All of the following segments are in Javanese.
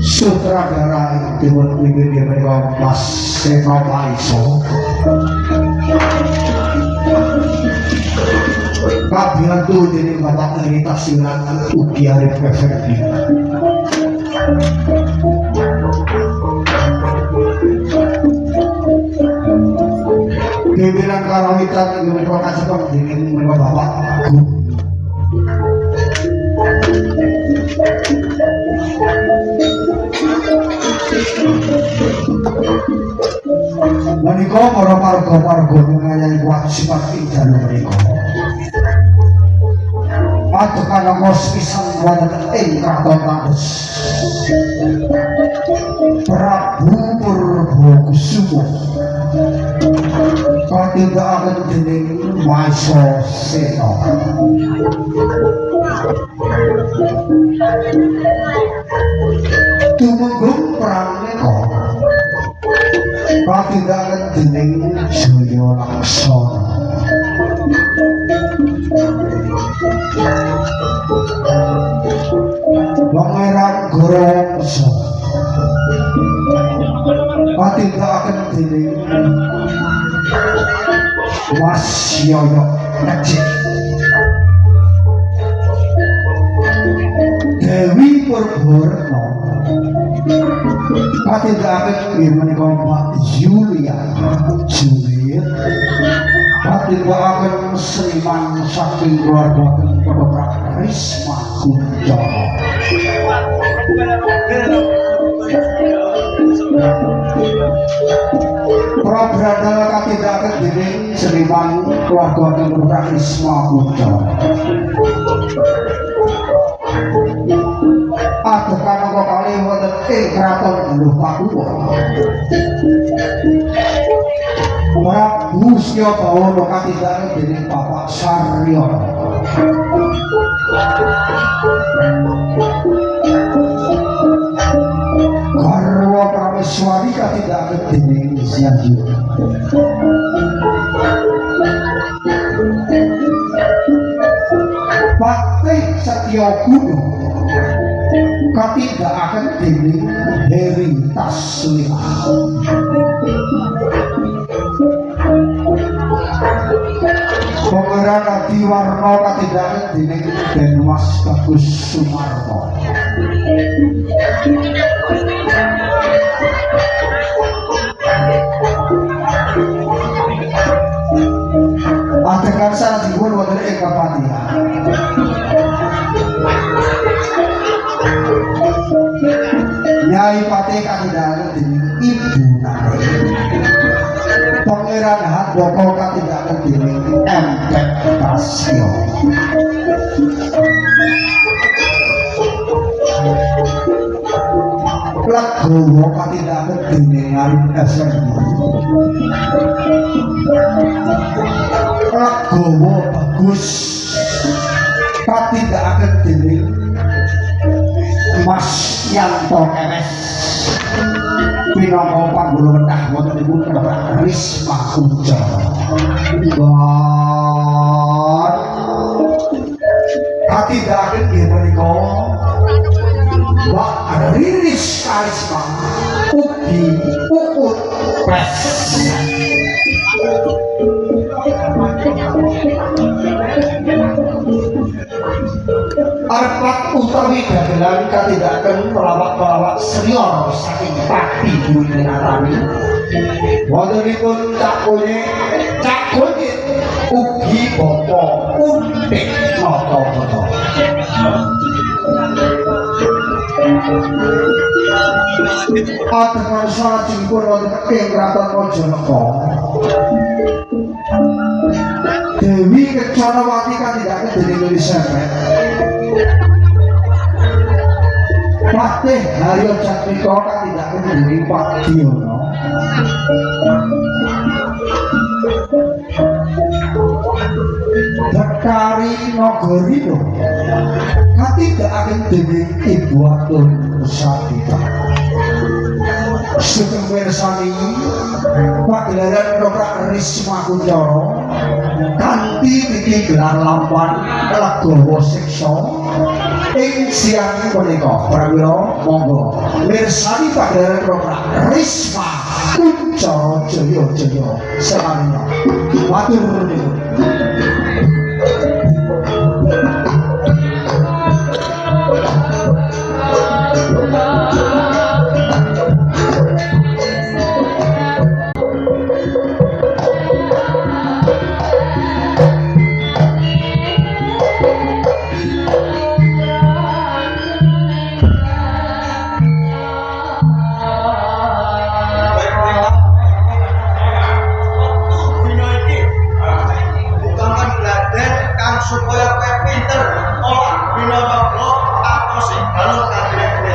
Sutradara Timur Minggu mereka Mas Seno Maiso kabilantu jadi bapak iritasilan ugi Arif Effendi pimpinan karawitan mereka kasih dengan mereka bapak menika para marga-marga ngayahi wajibat ing menika padukan ngos pisan wonten ing kraton Tandus Prabu Purbakusuma katindakaken dening Maisa Sena tumenggung perang menika katindakan dening Jaya Laksana Pangeran Gorawangsa katindakan dening Wasyaya Necik Dewi Purbarna katindakan menika Pak Julia Juliet katindakan Seniman saking keluarga Kedoprak Risma Kunjara Prabrata katindakan dening Seniman keluarga Kedoprak Risma Kunjara adegan apa kali wonten ing kraton Galuh Pakuwon Prabu Setyabawana katindakan dening Bapak Sarya garwa Prameswari katindakan dening Zyanju Patih Setyokuno katindakaken dening Heri Taslima. Pangeran Adiwarna katindakaken dening Denmas Bagus Sumarmo. Adegan salajengipun wonten ing Kepatihan. Nyai Patih katindakaken dening Ibu Nare. Pangeran Handaka katindakaken dening Empek Tasya. Lagowo katindakaken dening Arif Effendi. Lagowo Bagus katindakaken dening Mas Yanto Kemes. Pinangka panggula wetah wontenipun Bapak Risma Kunjara. Katindakaken nggih menika Mbak Riris Karisma ugi Uut Pres. Arpat utawi dagelan katindakaken pelawak-pelawak senior saking Pati Bumi Narani. Wontenipun Cak Kunyit ugi Bapak Untik Nata-Nata. Adegan salajengipun wonten ing Kraton Majalengka. Dewi Kecanawati katindakaken dening Elisabeth. Patih Haryo Jatrika katindakaken dening Pak Diono. Betari Nagarina katindakaken dening Ibu Atun Sadita. Sugeng mirsani pagelaran Dokrak Risma Kunjara kanthi niki gelar lampan Legawa Siksa ing siang punika. Pramila monggo mirsani pagelaran Dokrak Risma Kunjara Jaya-jaya salamina. Matur nuwun. Supaya kowe pinter olah bina bangga aku sing balung kadhe-kadhe.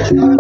pesta